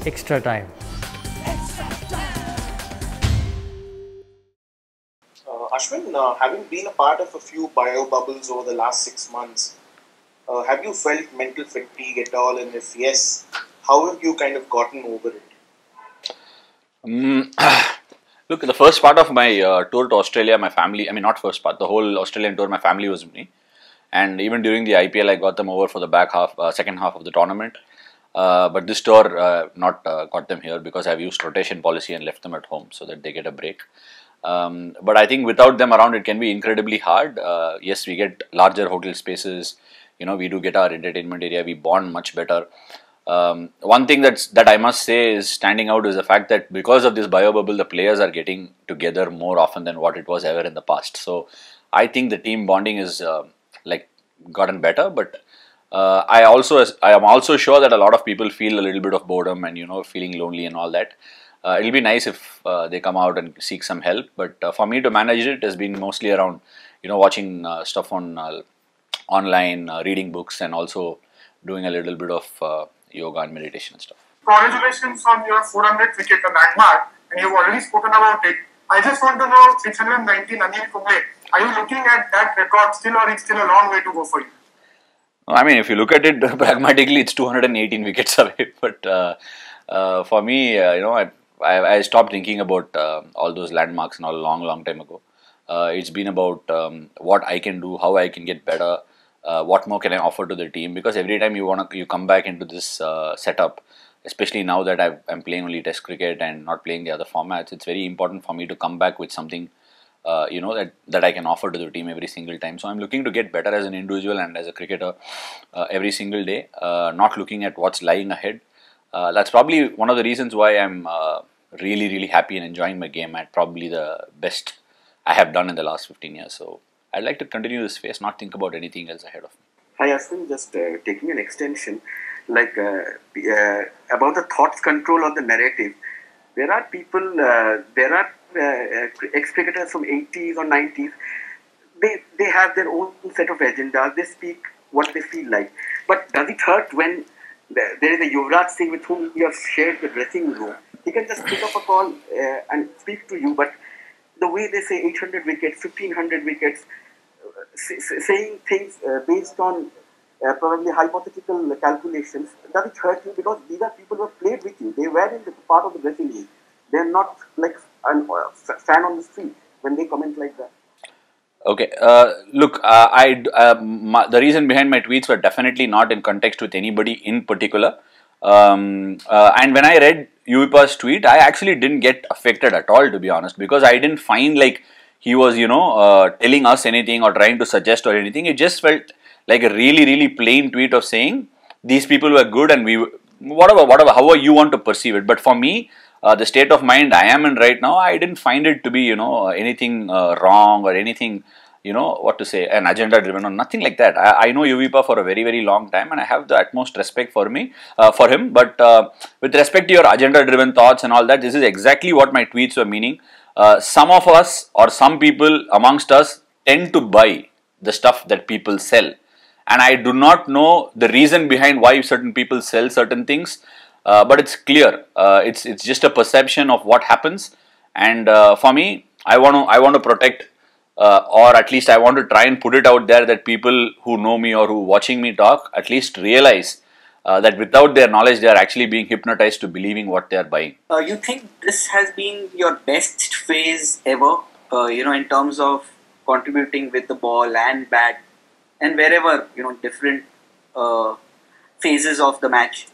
extra time. Ashwin, having been a part of a few bio bubbles over the last 6 months, have you felt mental fatigue at all? And if yes, how have you kind of gotten over it? Look, the first part of my tour to Australia, my family, I mean, not first part, the whole Australian tour, my family was with me. And even during the IPL, I got them over for the second half of the tournament. But this tour, not got them here because I've used rotation policy and left them at home so that they get a break. But I think without them around, it can be incredibly hard. Yes, we get larger hotel spaces. You know, we do get our entertainment area. We bond much better. One thing that I must say is standing out is the fact that because of this bio bubble, the players are getting together more often than what it was ever in the past. So I think the team bonding is like gotten better. But I am also sure that a lot of people feel a little bit of boredom and feeling lonely and all that. It'll be nice if they come out and seek some help. But for me to manage it has been mostly around watching stuff on online, reading books, and also doing a little bit of yoga and meditation and stuff. Congratulations on your 400th wicket, the landmark, and you've already spoken about it. I just want to know, 619, Anil Kumble, are you looking at that record still, or it's still a long way to go for you? I mean, if you look at it pragmatically, it's 218 wickets away. But for me, I stopped thinking about all those landmarks and all long time ago. It's been about what I can do, how I can get better, what more can I offer to the team. Because every time you come back into this setup, especially now that I'm playing only Test cricket and not playing the other formats, it's very important for me to come back with something that I can offer to the team every single time. So I'm looking to get better as an individual and as a cricketer every single day, not looking at what's lying ahead. That's probably one of the reasons why I'm really happy and enjoying my game at probably the best I have done in the last 15 years. So I'd like to continue this phase, not think about anything else ahead of me. Hi Ashwin, just taking an extension, like about the thoughts control of the narrative. There are people, ex-cricketers from 80s or 90s, they have their own set of agendas, they speak what they feel like. But does it hurt when there is a Yuvraj Singh with whom you have shared the dressing room? He can just pick up a call and speak to you, but the way they say 800 wickets, 1500 wickets, saying things based on probably hypothetical calculations, does it hurt you? Because these are people who have played with you. They were in the part of the dressing room. They're not like a fan on the street when they comment like that. Okay, look, the reason behind my tweets were definitely not in context with anybody in particular. And when I read Uipa's tweet, I actually didn't get affected at all, to be honest, because I didn't find like he was, telling us anything or trying to suggest or anything. It just felt like a really plain tweet of saying these people were good and whatever, however you want to perceive it. But for me, the state of mind I am in right now, I didn't find it to be, anything wrong or anything, what to say, an agenda driven or nothing like that. I know Uvipa for a very long time and I have the utmost respect for him. But with respect to your agenda driven thoughts and all that, this is exactly what my tweets were meaning. Some of us or some people amongst us tend to buy the stuff that people sell. And I do not know the reason behind why certain people sell certain things. But it's clear. It's just a perception of what happens, and for me, I want to protect, or at least I want to try and put it out there that people who know me or who watching me talk at least realize that without their knowledge, they are actually being hypnotized to believing what they are buying. You think this has been your best phase ever? In terms of contributing with the ball and bat, and wherever different phases of the match.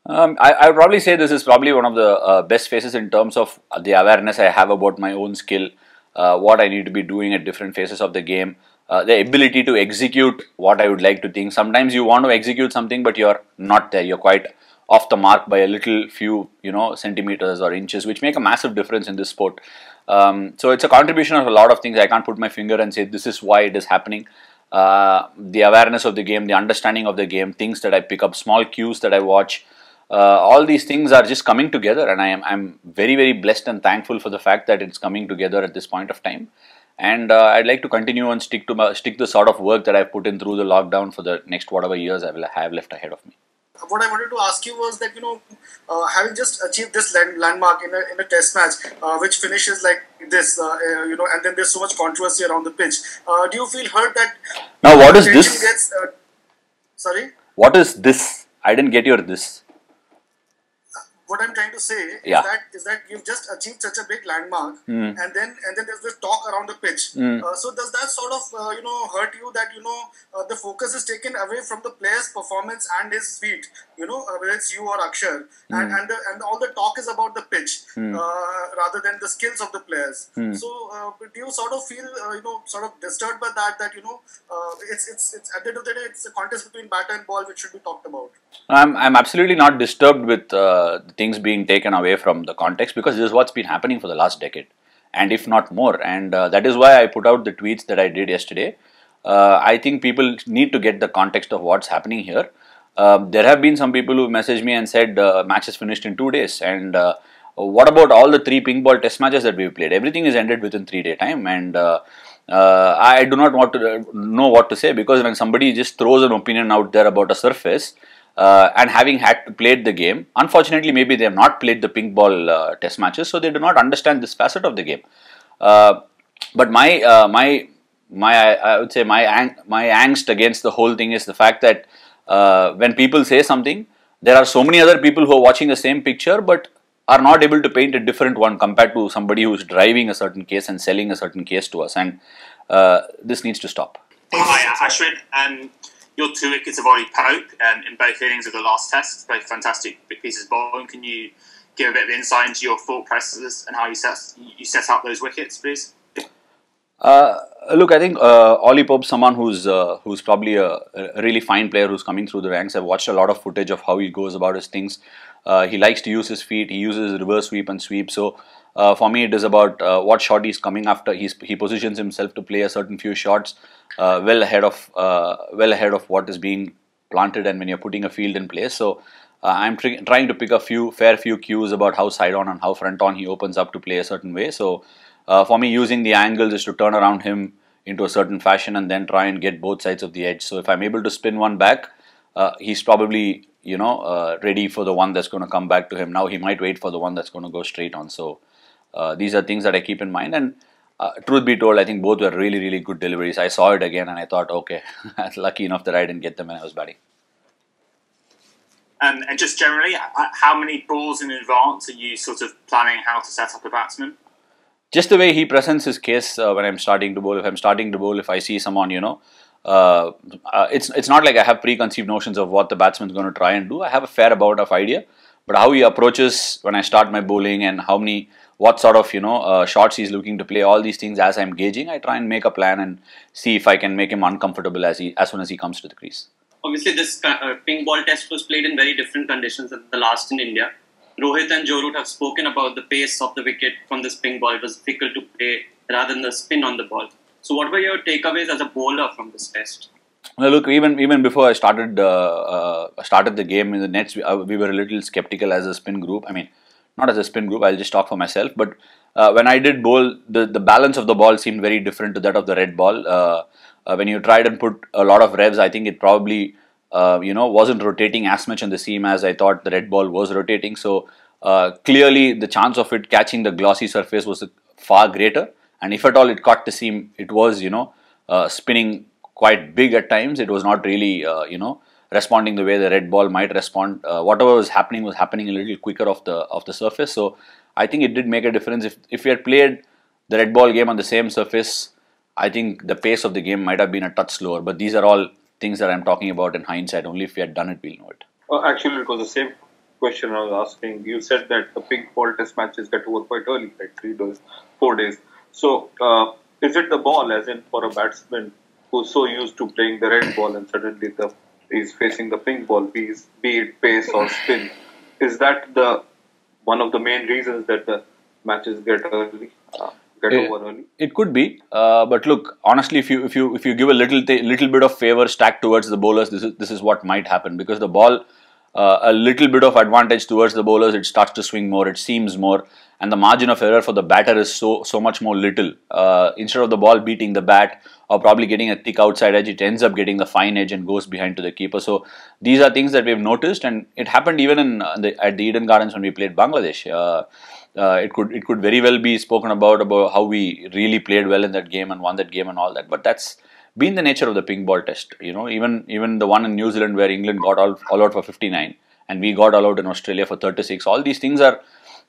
I would probably say this is probably one of the best phases in terms of the awareness I have about my own skill, what I need to be doing at different phases of the game, the ability to execute what I would like to think. Sometimes you want to execute something, but you're not there. You're quite off the mark by a little few, centimeters or inches, which make a massive difference in this sport. So it's a contribution of a lot of things. I can't put my finger and say this is why it is happening. The awareness of the game, the understanding of the game, things that I pick up, small cues that I watch. All these things are just coming together, and I'm very blessed and thankful for the fact that it's coming together at this point of time. And I'd like to continue and stick the sort of work that I've put in through the lockdown for the next whatever years I will have left ahead of me. what I wanted to ask you was that, having just achieved this landmark in a test match, which finishes like this, and then there's so much controversy around the pitch. Do you feel hurt that Now, what is attention this? gets? Sorry. What is this? I didn't get your this. What I'm trying to say Yeah. is that you've just achieved such a big landmark, and then there's this talk around the pitch. So does that sort of hurt you that the focus is taken away from the player's performance and his feet? Whether it's you or Akshar, and all the talk is about the pitch rather than the skills of the players. So do you sort of feel sort of disturbed by that? That it's at the end of the day it's a contest between bat and ball which should be talked about. I'm absolutely not disturbed with things being taken away from the context, because this is what's been happening for the last decade, and if not more. And that is why I put out the tweets that I did yesterday. I think people need to get the context of what's happening here. There have been some people who messaged me and said match is finished in 2 days, and what about all the 3 pink ball test matches that we've played? Everything is ended within 3-day time, and I do not want to know what to say, because when somebody just throws an opinion out there about a surface, and having played the game, unfortunately maybe they have not played the pink ball test matches, so they do not understand this facet of the game. But I would say my angst against the whole thing is the fact that when people say something, there are so many other people who are watching the same picture but are not able to paint a different one compared to somebody who is driving a certain case and selling a certain case to us, and this needs to stop. Hi, Ashwin. Your 2 wickets have already poked in both innings of the last test. Both fantastic big pieces of bowling. Can you give a bit of insight into your thought processes and how you set up those wickets, please? Look, I think Ollie Pope's someone who's probably a really fine player who's coming through the ranks. I've watched a lot of footage of how he goes about his things. He likes to use his feet. He uses reverse sweep and sweep. So for me, it is about what shot he's coming after. He positions himself to play a certain few shots well ahead of what is being planted, and when you're putting a field in place. So I'm trying to pick a fair few cues about how side on and how front on he opens up to play a certain way. So for me, using the angles is to turn around him into a certain fashion and then try and get both sides of the edge. So if I'm able to spin one back, he's probably ready for the one that's going to come back to him. Now he might wait for the one that's going to go straight on. So these are things that I keep in mind. And truth be told, I think both were really, really good deliveries. I saw it again and I thought, okay, I'm lucky enough that I didn't get them when I was batting. And just generally, how many balls in advance are you sort of planning how to set up a batsman? Just the way he presents his case when I'm starting to bowl. If I'm starting to bowl, if I see someone, it's not like I have preconceived notions of what the batsman's going to try and do. I have a fair amount of idea, but how he approaches when I start my bowling and what sort of shots he's looking to play, all these things as I'm gauging, I try and make a plan and see if I can make him uncomfortable as soon as he comes to the crease. Obviously, this pink ball test was played in very different conditions than the last in India. Rohit and Joe Root have spoken about the pace of the wicket from this pink ball. It was difficult to play rather than the spin on the ball. So what were your takeaways as a bowler from this test? Well, look, even before I started the game in the nets, we were a little skeptical as a spin group. I mean, not as a spin group, I'll just talk for myself. But when I did bowl, the balance of the ball seemed very different to that of the red ball. When you tried and put a lot of revs, I think it probably wasn't rotating as much on the seam as I thought the red ball was rotating. So clearly the chance of it catching the glossy surface was far greater. And if at all it caught the seam, it was spinning quite big at times. It was not really responding the way the red ball might respond. Whatever was happening a little quicker off the surface. So I think it did make a difference. If we had played the red ball game on the same surface, I think the pace of the game might have been a touch slower. But these are all things that I'm talking about in hindsight. Only if we had done it, we'll know it. Actually, it was the same question I was asking. You said that the pink ball test matches get over quite early, like 3 days, 4 days. So, is it the ball, as in for a batsman who's so used to playing the red ball and suddenly he's facing the pink ball, be it pace or spin? Is that one of the main reasons that the matches get early? Over early? It could be, but look, honestly, if you give a little bit of favor stacked towards the bowlers, this is what might happen, because the ball, a little bit of advantage towards the bowlers, it starts to swing more, it seems more, and the margin of error for the batter is so much more little. Instead of the ball beating the bat or probably getting a thick outside edge, it ends up getting the fine edge and goes behind to the keeper. So these are things that we've noticed, and it happened even at the Eden Gardens when we played Bangladesh. It could very well be spoken about how we really played well in that game and won that game and all that, but that's been the nature of the pink ball test. Even the one in New Zealand where England got all out for 59 and we got all out in Australia for 36. All these things are,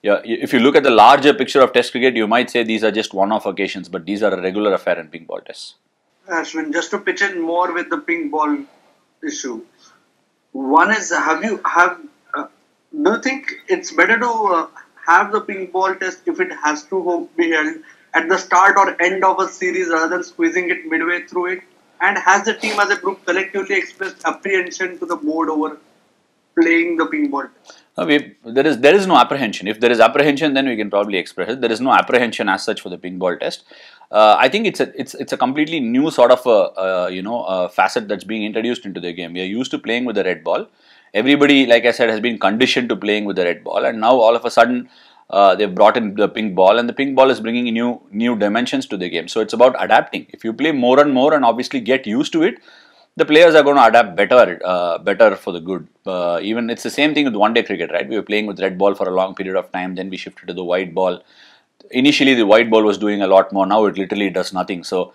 if you look at the larger picture of test cricket, you might say these are just one-off occasions, but these are a regular affair in pink ball tests. Ashwin, just to pitch in more with the pink ball issue. One is, do you think it's better to have the pink ball test if it has to be held at the start or end of a series rather than squeezing it midway through it? And has the team as a group collectively expressed apprehension to the board over playing the pink ball test? No, there is no apprehension. If there is apprehension, then we can probably express it. There is no apprehension as such for the pink ball test. I think it's a completely new sort of a facet that's being introduced into the game. We are used to playing with the red ball. Everybody, like I said, has been conditioned to playing with the red ball, and now all of a sudden they've brought in the pink ball, and the pink ball is bringing new dimensions to the game. So it's about adapting. If you play more and more and obviously get used to it, the players are going to adapt better for the good. Even it's the same thing with one-day cricket, right? We were playing with red ball for a long period of time, then we shifted to the white ball. Initially, the white ball was doing a lot more. Now it literally does nothing. So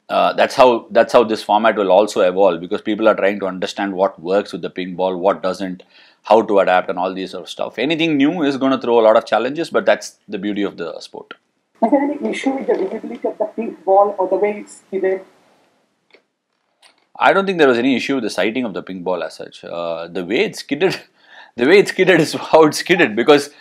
that's how this format will also evolve, because people are trying to understand what works with the pink ball, what doesn't, how to adapt, and all these sort of stuff. Anything new is going to throw a lot of challenges, but that's the beauty of the sport. Is there any issue with the visibility of the pink ball or the way it's skidded? I don't think there was any issue with the sighting of the pink ball as such. The way it's skidded is how it's skidded, because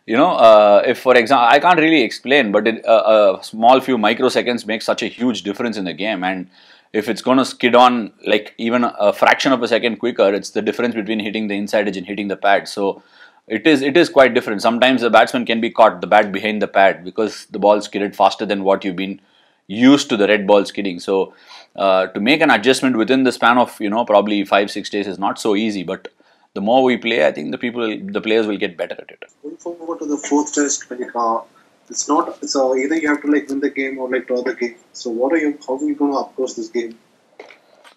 if, for example, I can't really explain, but a small few microseconds makes such a huge difference in the game. And if it's going to skid on like even a fraction of a second quicker, it's the difference between hitting the inside edge and hitting the pad. So it is quite different. Sometimes the batsman can be caught the bat behind the pad because the ball skidded faster than what you've been used to the red ball skidding. So to make an adjustment within the span of probably 5-6 days is not so easy, but the more we play, I think the players will get better at it. Going forward to the fourth test, it's either you have to win the game or draw the game. So how are you going to approach this game?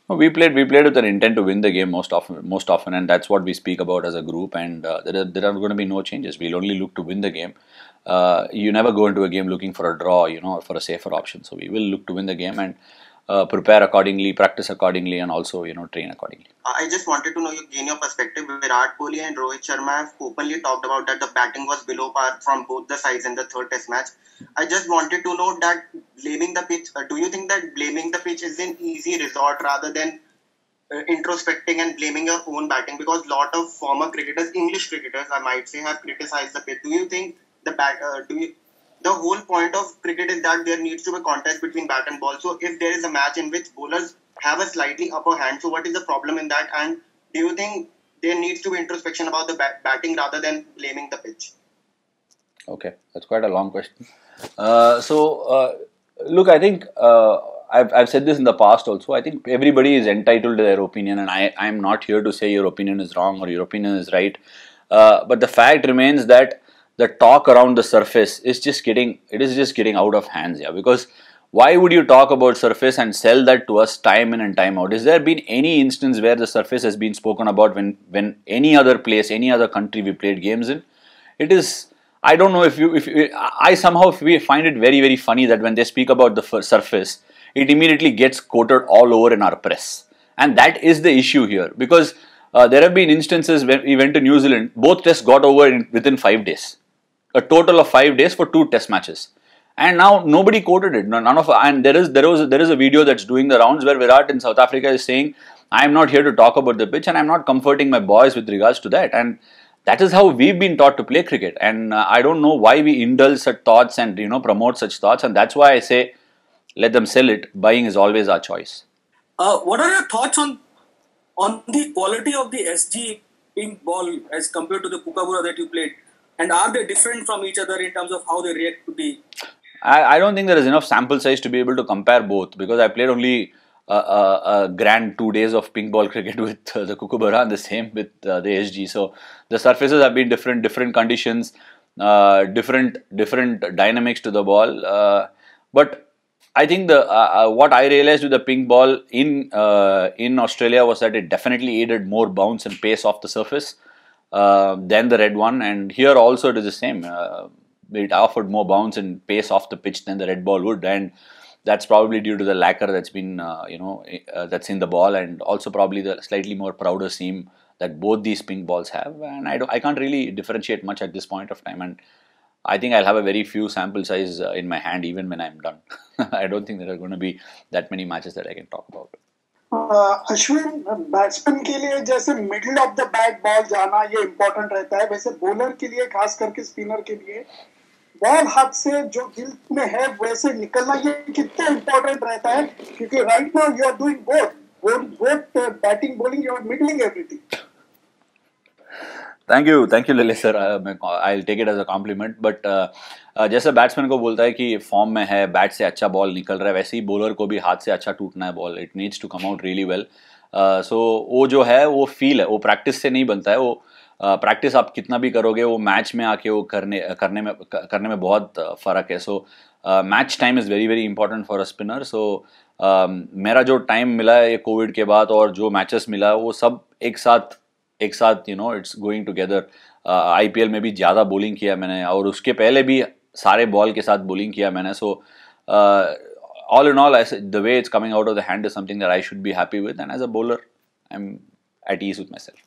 We played with an intent to win the game most often, and that's what we speak about as a group. And there are going to be no changes. We'll only look to win the game. You never go into a game looking for a draw, or for a safer option. So we will look to win the game and prepare accordingly, practice accordingly, and also train accordingly. I just wanted to gain your perspective. Virat Kohli and Rohit Sharma have openly talked about that the batting was below par from both the sides in the third test match. I just wanted to know that blaming the pitch, do you think that blaming the pitch is an easy resort rather than introspecting and blaming your own batting? Because a lot of former cricketers, English cricketers I might say, have criticized the pitch. Do you think the whole point of cricket is that there needs to be a contest between bat and ball? So if there is a match in which bowlers have a slightly upper hand, so what is the problem in that? And do you think there needs to be introspection about the batting rather than blaming the pitch? Okay, that's quite a long question. Look, I think I've said this in the past also. I think everybody is entitled to their opinion, and I'm not here to say your opinion is wrong or your opinion is right. But the fact remains that the talk around the surface is just getting out of hands. Yeah, because why would you talk about surface and sell that to us time in and time out? Has there been any instance where the surface has been spoken about when any other place, any other country we played games in? It is. I don't know if we find it very, very funny that when they speak about the surface, it immediately gets quoted all over in our press. And that is the issue here, because there have been instances when we went to New Zealand, both tests got over within 5 days. A total of 5 days for 2 test matches. And now nobody quoted it. And there is a video that's doing the rounds where Virat in South Africa is saying, I am not here to talk about the pitch and I'm not comforting my boys with regards to that. And that is how we've been taught to play cricket. And I don't know why we indulge such thoughts and promote such thoughts. And that's why I say, let them sell it. Buying is always our choice. What are your thoughts on the quality of the SG pink ball as compared to the Kookaburra that you played? And are they different from each other in terms of how they react to the... I don't think there is enough sample size to be able to compare both, because I played only a grand 2 days of pink ball cricket with the Kookaburra, and the same with the SG. So the surfaces have been different conditions, different dynamics to the ball. But I think what I realized with the pink ball in Australia was that it definitely aided more bounce and pace off the surface than the red one, and here also it is the same. It offered more bounce and pace off the pitch than the red ball would, and that's probably due to the lacquer that's been that's in the ball, and also probably the slightly more prouder seam that both these pink balls have. And I can't really differentiate much at this point of time, and I think I'll have a very few sample size in my hand even when I'm done. I don't think there are going to be that many matches that I can talk about. Ashwin, batsman के लिए जैसे middle of the bat ball जाना ये important रहता है, वैसे bowler के लिए खास करके स्पिनर के लिए बॉल हाथ से जो दिल में है वैसे निकलना ये कितना इम्पोर्टेंट रहता है, क्योंकि right now you are doing both batting bowling, you are middling everything. Thank you Lalit sir, I take it as a compliment. But जैसे बैट्समैन को बोलता है कि फॉर्म में है, बैट से अच्छा बॉल निकल रहा है, वैसे ही बॉलर को भी हाथ से अच्छा टूटना है ball. It needs to come out really well. So वो जो है वो फील है, वो प्रैक्टिस से नहीं बनता है. वो प्रैक्टिस आप कितना भी करोगे, वो मैच में आके वो करने में बहुत फ़र्क है. So match time is very very important for a spinner. So मेरा जो टाइम मिला है ये कोविड के बाद और जो मैचेस मिला वो सब एक साथ इट्स गोइंग टुगेदर. IPL में भी ज़्यादा बॉलिंग किया मैंने, और उसके पहले भी सारे बॉल के साथ बॉलिंग किया मैंने. सो all in all, the way it's coming out of the hand is something that I should be happy with, and as a bowler, I'm at ease with myself.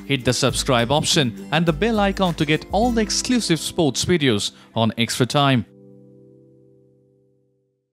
Hit the subscribe option and the bell icon to get all the exclusive sports videos on Extra Time.